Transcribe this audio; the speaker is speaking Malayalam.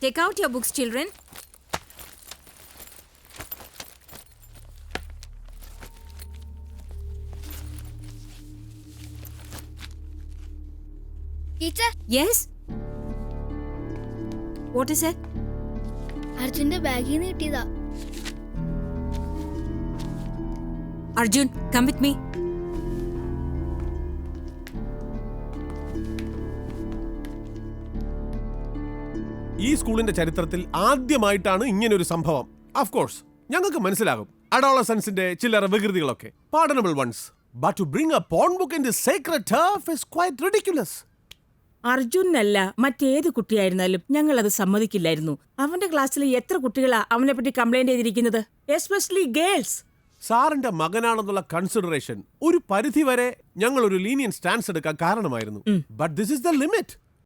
Take out your books, children. Teacher, Yes? What is it? അർജുന്റെ ബാഗിൽ നിന്ന് കിട്ടിയതാ. Arjun, come with me. ഈ സ്കൂളിന്റെ ചരിത്രത്തിൽ ആദ്യമായിട്ടാണ് ഇങ്ങനൊരു സംഭവം. ഓഫ് കോഴ്സ് ഞങ്ങൾക്ക് മനസ്സിലാകും അഡോളസൻസിന്റെ ചില്ലറ വികൃതികളൊക്കെ, pardonable ones. But to bring a porn book in the sacred turf is quite ridiculous. അർജുനല്ല മറ്റേത് കുട്ടിയായിരുന്നാലും ഞങ്ങൾ അത് സമ്മതിക്കില്ലായിരുന്നു. അവന്റെ ക്ലാസ്സിൽ എത്ര കുട്ടികളാ അവനെ പറ്റി കംപ്ലൈന്റ് ചെയ്തിരിക്കുന്നത്, എസ്പെഷ്യലി ഗേൾസ്. സാറിന്റെ മകനാണെന്നുള്ള കൺസിഡറേഷൻ ഒരു പരിധി വരെ ഞങ്ങൾ ഒരു ലീനിയൻ സ്റ്റാൻസ് എടുക്കാൻ കാരണമായിരുന്നു. But this is the limit.